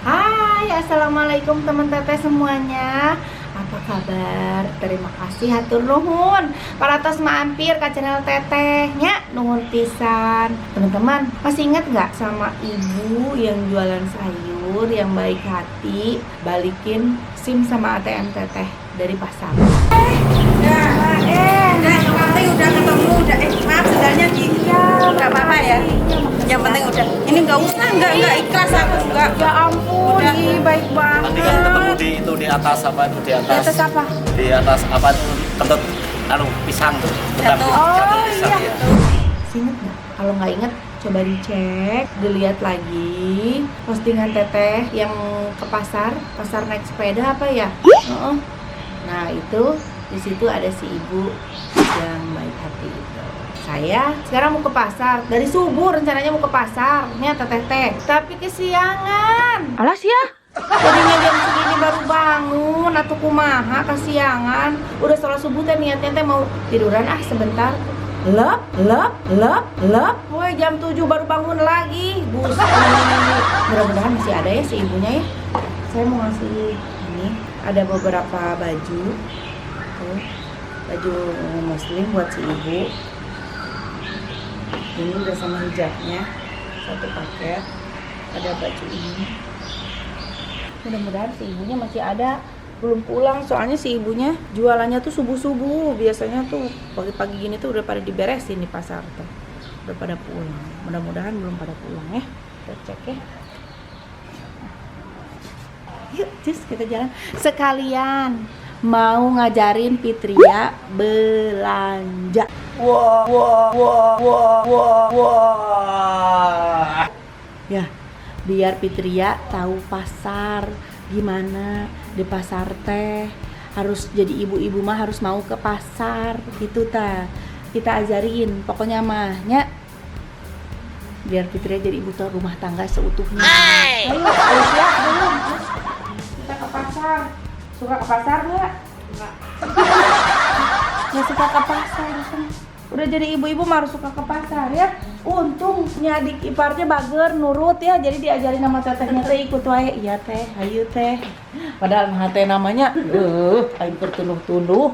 Hai, assalamualaikum teman teteh semuanya. Apa kabar? Terima kasih hatur nuhun paratos mampir ke channel tetehnya, nuhun pisan. Teman-teman masih ingat nggak sama ibu yang jualan sayur yang baik hati, balikin SIM sama ATM teteh dari pasar? Udah ketemu, maaf sendalnya nggak apa-apa ya. Yang penting udah, ini nggak usah, nggak ikhlas aku nggak. Ya ampun, ih, baik banget. Nanti kan ketemu di atas apa itu Di atas apa? Di atas apa itu kentut pisang tuh. Oh Pisang, iya. ya. Ingat nggak? Kalau nggak inget, coba dicek, dilihat lagi postingan teteh yang ke pasar naik sepeda apa ya? Nah itu di situ ada si ibu yang baik hati itu. Saya sekarang mau ke pasar dari subuh, rencananya mau ke pasar, teteh, tapi kesiangan. Alas ya. Jadinya jam segini baru bangun atau kumaha kesiangan. Udah sholat subuh teh niatnya teh mau tiduran sebentar. Lep. Woi jam 7 baru bangun lagi. Gusti. Mudah-mudahan masih ada ya si ibunya ya. Saya mau ngasih ini, ada beberapa baju. Baju muslim buat si ibu. Ini udah sama hijabnya, satu paket. Ada baju ini. Mudah-mudahan si ibunya masih ada, belum pulang. Soalnya si ibunya jualannya tuh subuh-subuh. Biasanya tuh pagi-pagi gini tuh udah pada diberesin di pasar tuh. Udah pada pulang. Mudah-mudahan belum pada pulang ya. Kita cek ya. Yuk, cus kita jalan. Sekalian mau ngajarin Fitria belanja. Wah. Ya, biar Fitria tahu pasar gimana di pasar teh. Harus jadi ibu-ibu mah harus mau ke pasar gitu ta. Kita ajarin pokoknya mahnya biar Fitria jadi ibu rumah tangga seutuhnya. Ayo siap belum? Kita ke pasar. Suka ke pasar nggak? Nggak suka ke pasar kan? Udah jadi ibu-ibu mah harus suka ke pasar ya. Untung adik iparnya bager nurut ya, jadi diajarin sama tetehnya teh ikut wae. Iya teh, ayo teh. Padahal mah teh namanya aing bertunuh-tunuh.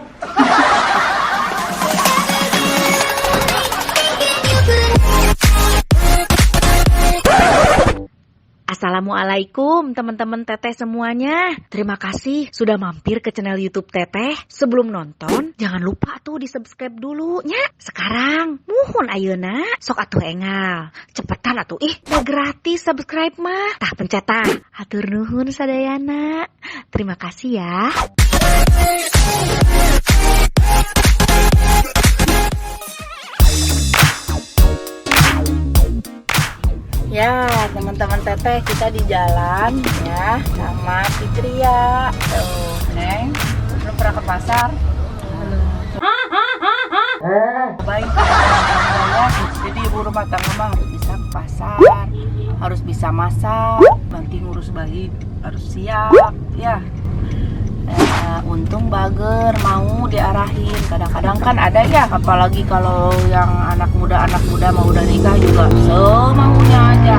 Assalamualaikum teman-teman teteh semuanya. Terima kasih sudah mampir ke channel YouTube teteh. Sebelum nonton jangan lupa tuh di subscribe dulu nya. Sekarang muhun ayeuna sok atuh engal. Cepetan atuh udah gratis subscribe mah. Tah pencet tah. Hatur nuhun sadayana. Terima kasih ya. Ya teman-teman teteh, kita di jalan ya sama Fitria. Tuh Neng, belum pernah ke pasar. Baik ya. Jadi ibu rumah tangga mah harus bisa ke pasar, harus bisa masak, banting ngurus bayi harus siap ya. Untung bager mau diarahin. Kadang-kadang kan ada ya, apalagi kalau yang anak muda mau udah nikah juga semaunya aja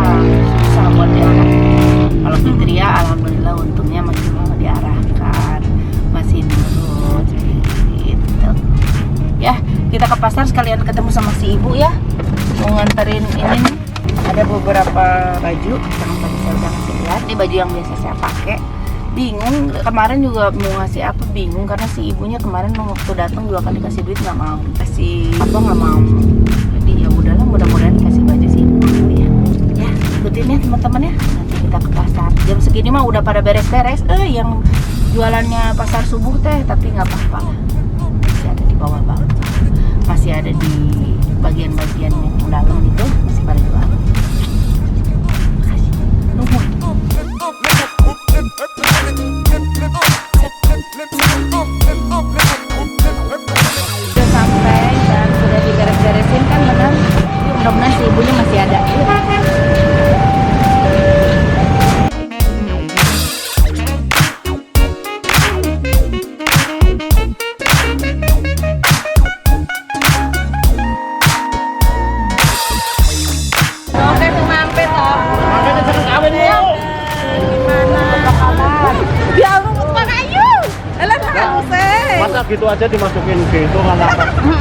susah buat diarahin. Kalau Fitria alhamdulillah untungnya masih mau diarahkan, masih nurut gitu. Ya kita ke pasar sekalian ketemu sama si ibu ya, mau nganterin ini nih. Ada beberapa baju yang tadi saya udah ngasih lihat. Ini baju yang biasa saya pakai. Bingung kemarin juga mau ngasih apa, bingung karena si ibunya kemarin waktu datang 2 kali kasih duit nggak mau, kasih apa nggak mau. Jadi ya udahlah, mudah-mudahan dikasih baju sih ya. Ya ikutin ya teman-teman ya. Nanti kita ke pasar jam segini mah udah pada beres-beres. Yang jualannya pasar subuh teh, tapi nggak apa-apa, masih ada di bawah banget, masih ada di bagian-bagian yang dalam itu masih pada jualan. Makasih. Nuhun. Sudah sampai dan sudah diberes-beresin kan benar. Mudah-mudahan si ibunya masih ada. Ya rumput mana ayo? Alah tahu sih. Masa gitu aja dimasukin gitu karena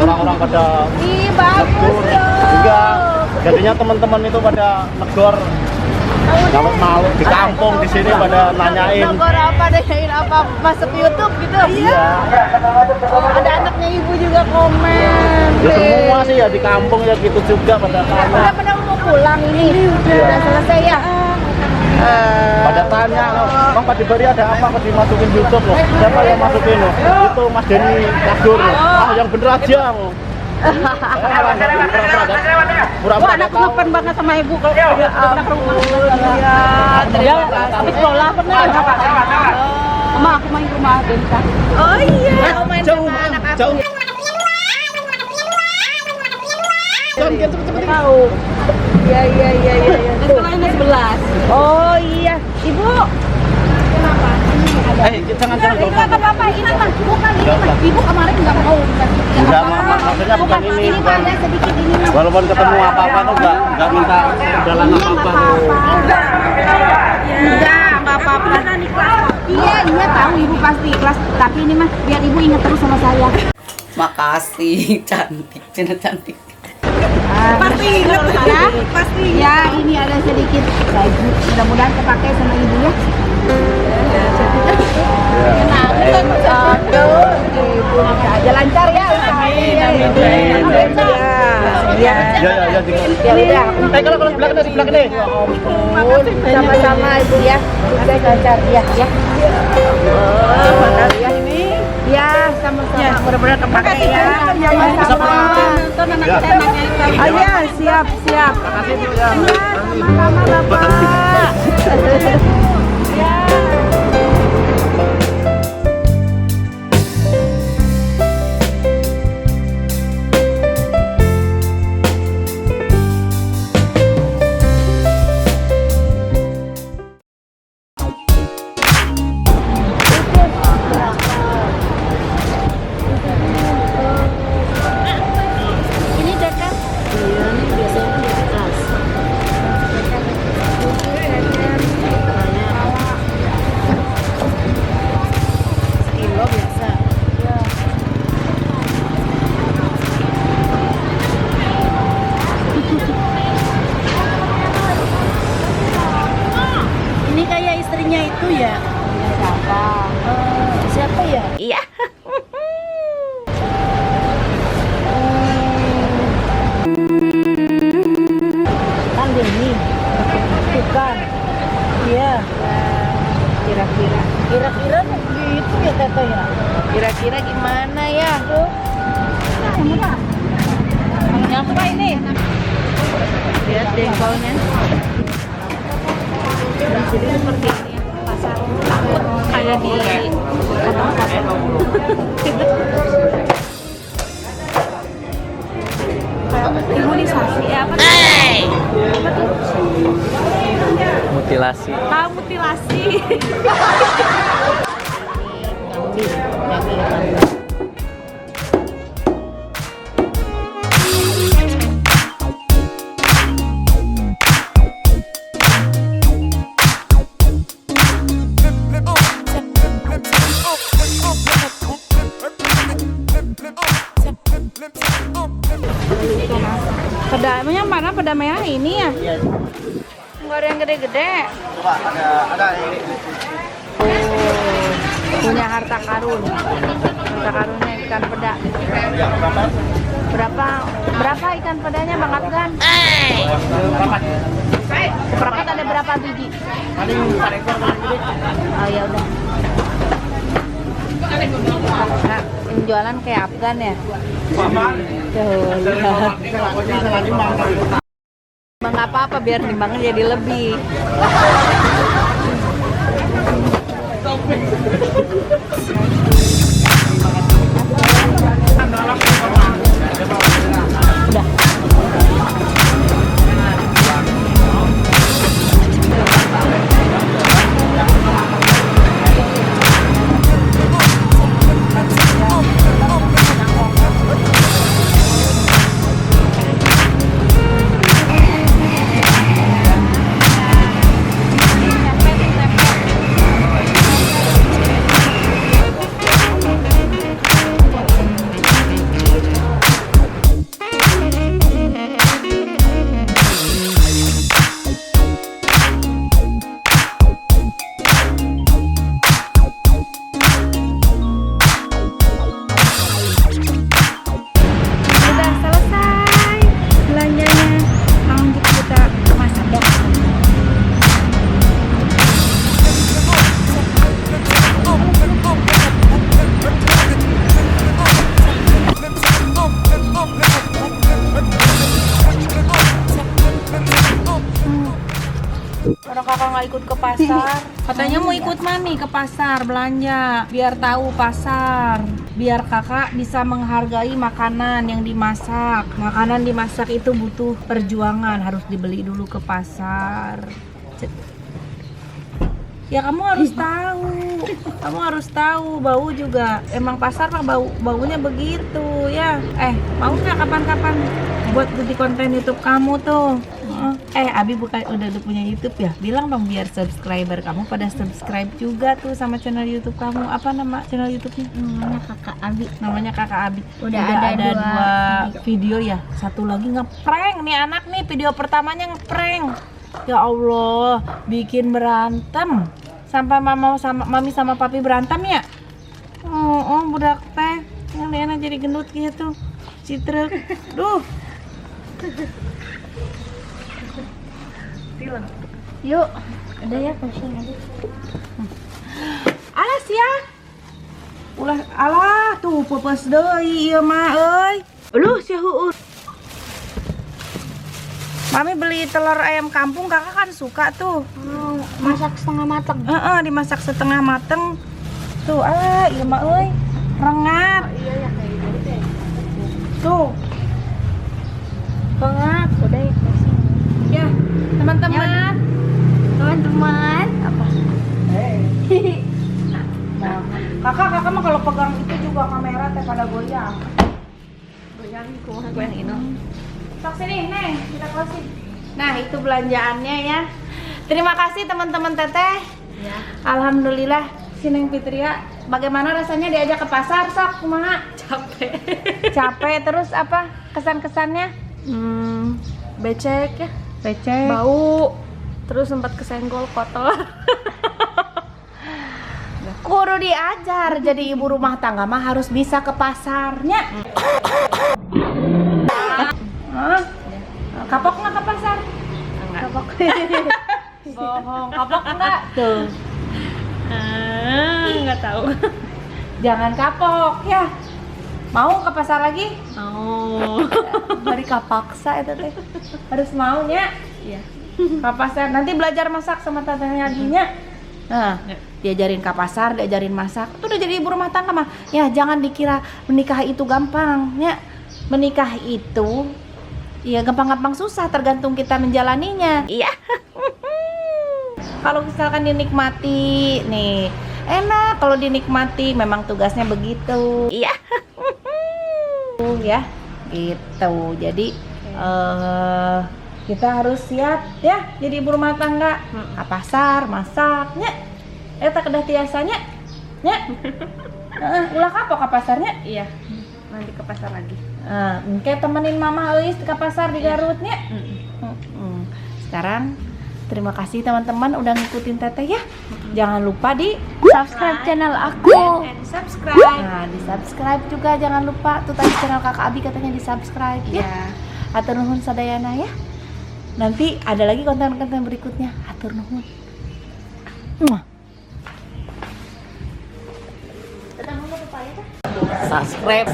orang-orang pada Ih bagus dong. enggak. Jadinya teman-teman itu pada negor kalau malu di kampung di sini pada nanyain. Negor apa nanyain apa masuk YouTube gitu? Iya. Ada anaknya ibu juga komen. Ya semua sih ya di kampung ya gitu juga pada tanya. Udah mau pulang ini udah selesai ya. Pada tanya, Bang Pak Dibari ada apa kok dimasukin YouTube loh? Siapa yang masukin loh? Itu Mas Denny Kasur loh. Ah yang bener aja loh. Wah, anak ngefan banget sama ibu kalau dia anak rumah. Iya, terima kasih. Tapi sekolah pernah. Sama aku main rumah Denta. Oh iya, main sama anak aku. Jauh. Tahu. Iya. Sekolahnya 11. Oh iya, Ibu. Kenapa? Jangan Ini nggak apa-apa, ini mah bukan ini mah. Ibu kemarin nggak mau dikasih. Enggak, maksudnya bukan ini. Ini mah ada sedikit ini mah. Walaupun ketemu apa-apa tuh enggak minta jalan Iya nggak apa-apa. Enggak apa-apa. Iya tahu ibu pasti ikhlas. Tapi ini mah biar ibu ingat terus sama saya. Makasih, cantik, Cina cantik. Pasti ingat ya. Pasti. Ya ini ada sedikit baju. Mudah-mudahan kepake sama ibu ya. Aduh, ibu aja lancar ya usahanya. Ya. Ya. Ya udah. Kalau belakang dari belakang nih. Sama-sama ibu ya. Sukses lancar ya. Makasih ya. Ya, sama-sama. Mudah-mudahan kepake ya. Sama-sama. Iya, siap. Makasih Bu ya. Sama-sama Bapak. Ya. Ini kayak istrinya itu ya? Siapa? Siapa ya? Iya. Kan Denny. Bukan. Iya. Kira-kira gitu ya Tete ya? Kira-kira gimana ya? Nyampe ini. Lihat jengkolnya. Jadi seperti ini ya, pasar takut kayak di potong pasar. Imunisasi apa tuh? Apa tuh? Mutilasi. Mutilasi. Pedanya mana peda merah ini ya? Enggak ada yang gede-gede. Coba ada ini. Punya harta karun. Harta karunnya ikan peda. Ya, berapa? Berapa ikan pedanya Bang Afgan? Seperempat ada berapa biji? Ada yang 4 ekor paling gede. Oh ya udah. Nah, yang jualan kayak Afgan ya? Tuh, lihat. Bang nggak apa-apa biar nimbangnya jadi lebih. nggak ikut ke pasar? Katanya mau ikut mami ke pasar belanja, biar tahu pasar, biar kakak bisa menghargai makanan yang dimasak. Makanan dimasak itu butuh perjuangan, harus dibeli dulu ke pasar. Ya kamu harus tahu, bau juga. Emang pasar mah baunya begitu ya. Mau nggak kapan-kapan buat di konten YouTube kamu tuh? Abi udah punya YouTube ya? Bilang dong biar subscriber kamu pada subscribe juga tuh sama channel YouTube kamu. Apa nama channel YouTube-nya? Namanya Kakak Abi. Udah ada dua video ya. Satu lagi ngeprank nih anak nih, video pertamanya ngeprank. Ya Allah, bikin berantem sampai mami sama papi berantem ya. Budak teh yang enak jadi gendut gitu, citrek. Duh. Yuk, udah ya kasih aja. Alas ya. Ulah alah tuh pepes deui ieu mah euy. Uluh sia heueuh. Mami beli telur ayam kampung, kakak kan suka tuh. Masak setengah matang. Dimasak setengah mateng. Tuh, iya mah euy. Rengat. Iya ya kayak gitu deh. Tuh. Rengat, udah ya kasih. Ya, teman-teman. Teman-teman, apa? Nah, kakak mah kalau pegang itu juga kamera teh pada goyang. Goyang kumaha goyang ini. Sok sini, Neng, kita closing. Nah, itu belanjaannya ya. Terima kasih teman-teman Teteh. Ya. Alhamdulillah, si Neng Fitria, bagaimana rasanya diajak ke pasar, sok kumaha? Capek terus apa? Kesan-kesannya? Becek ya. Becek. Bau. Terus sempat kesenggol kotor. Kudu diajar jadi ibu rumah tangga mah harus bisa ke pasarnya. Kapok nggak ke pasar? Enggak. Kapok. Bohong, kapok nggak? Tuh. Enggak tahu. Jangan kapok ya. Mau ke pasar lagi? Oh. Bari kapaksa itu teh. Harus maunya. Iya. Ke pasar. Nanti belajar masak sama tetehnya Ginya. Nah, diajarin ke pasar, diajarin masak. Itu udah jadi ibu rumah tangga mah. Ya, jangan dikira menikah itu gampang, ya. Menikah itu ya gampang-gampang susah, tergantung kita menjalaninya. Iya. Kalau misalkan dinikmati nih, enak. Kalau dinikmati memang tugasnya begitu. Iya. Ya, gitu. Jadi kita harus siap ya jadi ibu rumah tangga. Ke pasar, masaknya. Eta kedah tiasanya. Nya. Ulah kapok ke pasarnya? Iya. Nanti ke pasar lagi. Kayak temenin mama euy ke pasar di Garutnya. Sekarang terima kasih teman-teman udah ngikutin Teteh ya. Jangan lupa di Subscribe channel aku. subscribe. Nah, di subscribe juga jangan lupa. Tuh tadi channel Kakak Abi katanya di subscribe ya. Hatur nuhun sadayana ya. Nanti ada lagi konten-konten berikutnya. Hatur nuhun. Subscribe.